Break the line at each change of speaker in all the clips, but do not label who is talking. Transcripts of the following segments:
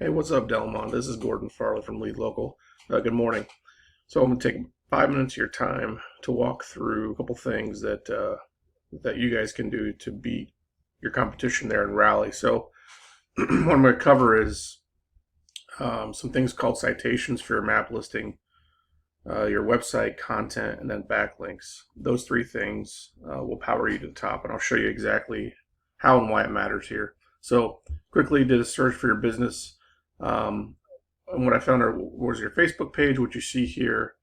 Hey, what's up, Delmont? This is Gordon Farley from Lead Local. Good morning. So I'm going to take 5 minutes of your time to walk through a couple things that you guys can do to beat your competition there in Rally. So what I'm going to cover is some things called citations for your map listing, your website content, and then backlinks. Those three things will power you to the top, and I'll show you exactly how and why it matters here. So quickly did a search for your business. And what I found was your Facebook page, which you see here,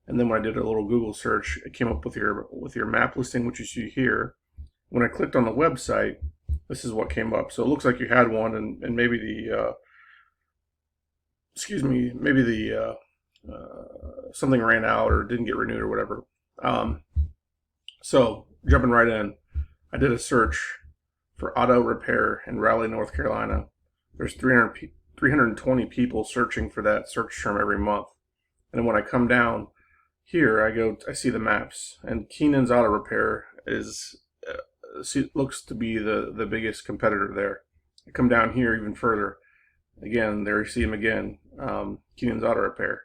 and then when I did a little Google search, it came up with your map listing, which you see here. When I clicked on the website, this is what came up. So it looks like you had one, and maybe the something ran out or didn't get renewed or whatever. So jumping right in, I did a search for auto repair in Raleigh, North Carolina. There's 320 people searching for that search term every month. And then when I come down here, I see the maps, and Keenan's Auto Repair looks to be the biggest competitor there. I come down here even further. Again, there you see him again, Keenan's Auto Repair.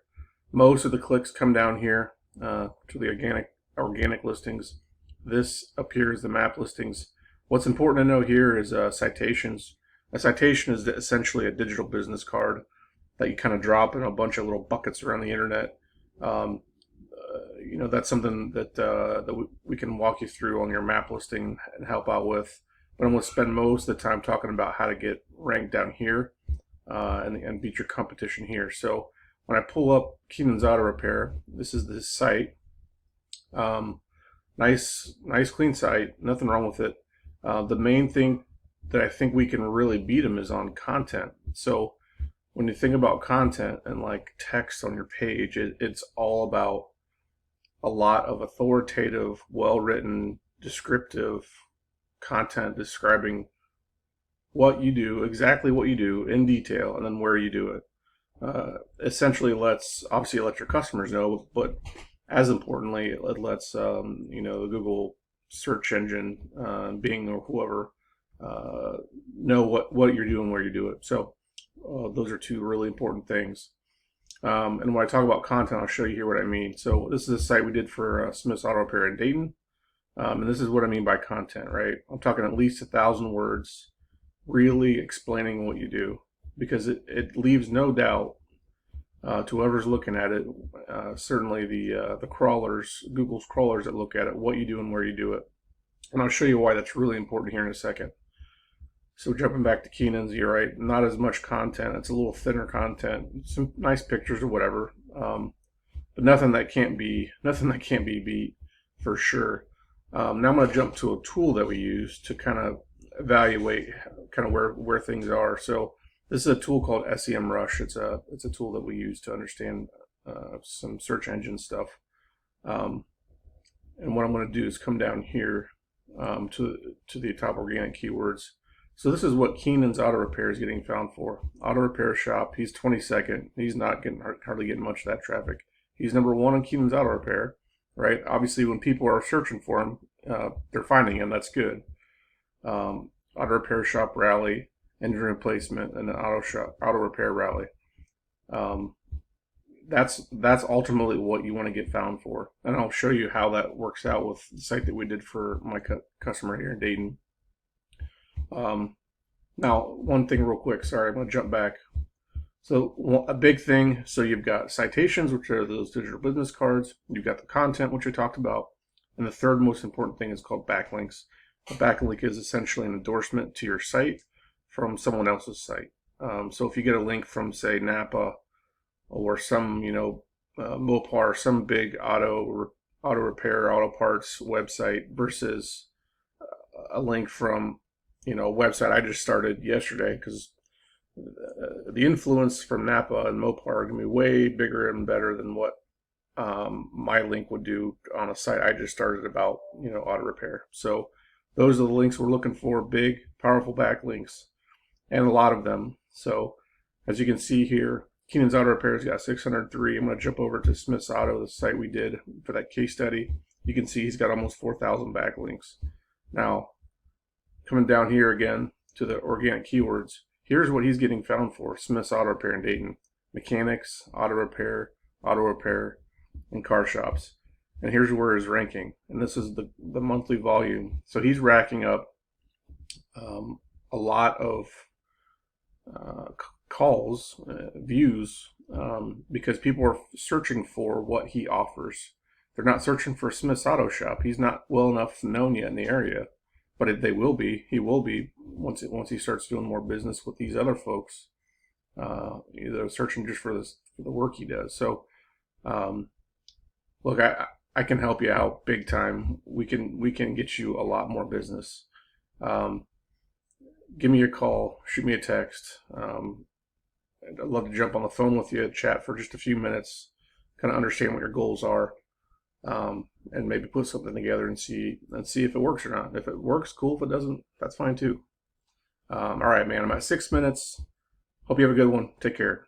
Most of the clicks come down here to the organic listings. This appears the map listings. What's important to know here is citations. A citation is essentially a digital business card that you kind of drop in a bunch of little buckets around the internet. That's something that we can walk you through on your map listing and help out with. But I'm going to spend most of the time talking about how to get ranked down here and beat your competition here. So when I pull up Keenan's Auto Repair, this is the site. Nice, clean site. Nothing wrong with it. The main thing that I think we can really beat them is on content. So when you think about content and like text on your page, it's all about a lot of authoritative, well-written, descriptive content describing what you do, exactly what you do in detail, and then where you do it. Essentially obviously let your customers know, but as importantly, it lets the Google search engine, Bing or whoever, know what you're doing, where you do it. So those are two really important things. And when I talk about content, I'll show you here what I mean. So this is a site we did for Smith's Auto Repair in Dayton. And this is what I mean by content, right? I'm talking at least 1,000 words, really explaining what you do, because it leaves no doubt to whoever's looking at it, certainly the crawlers, Google's crawlers that look at it, what you do and where you do it. And I'll show you why that's really important here in a second. So jumping back to Keenan's, you're right, not as much content. It's a little thinner content, some nice pictures or whatever, but nothing that can't be beat for sure. Now I'm going to jump to a tool that we use to kind of evaluate kind of where things are. So this is a tool called SEMrush. It's a tool that we use to understand some search engine stuff. And what I'm going to do is come down here to the top organic keywords. So this is what Keenan's Auto Repair is getting found for. Auto Repair Shop. He's 22nd. He's not hardly getting much of that traffic. He's number 1 on Keenan's Auto Repair, right? Obviously, when people are searching for him, they're finding him. That's good. Auto Repair Shop Rally, engine replacement, and an auto repair rally. That's ultimately what you want to get found for, and I'll show you how that works out with the site that we did for my customer here in Dayton. Now, one thing real quick. Sorry, I'm going to jump back. So a big thing. So you've got citations, which are those digital business cards. You've got the content, which we talked about, and the third most important thing is called backlinks. A backlink is essentially an endorsement to your site from someone else's site. So if you get a link from, say, Napa or some, Mopar, some big auto repair, auto parts website versus a link from, a website I just started yesterday, because the influence from Napa and Mopar are going to be way bigger and better than what my link would do on a site I just started about, auto repair. So those are the links we're looking for, big, powerful backlinks, and a lot of them. So as you can see here, Keenan's Auto Repair's got 603. I'm going to jump over to Smith's Auto, the site we did for that case study. You can see he's got almost 4,000 backlinks. Now, coming down here again to the organic keywords, Here's what he's getting found for: Smith's Auto Repair in Dayton, mechanics, auto repair, and car shops. And here's where his ranking. And this is the monthly volume. So he's racking up a lot of calls, views, because people are searching for what he offers. They're not searching for Smith's Auto Shop. He's not well enough known yet in the area, but they will be. He will be once he starts doing more business with these other folks. They're searching just for the work he does. So, look, I can help you out big time. We can get you a lot more business. Give me a call, shoot me a text. I'd love to jump on the phone with you, chat for just a few minutes, kind of understand what your goals are, and maybe put something together and see if it works or not. If it works, cool. If it doesn't, that's fine too. All right, man. I'm at 6 minutes. Hope you have a good one. Take care.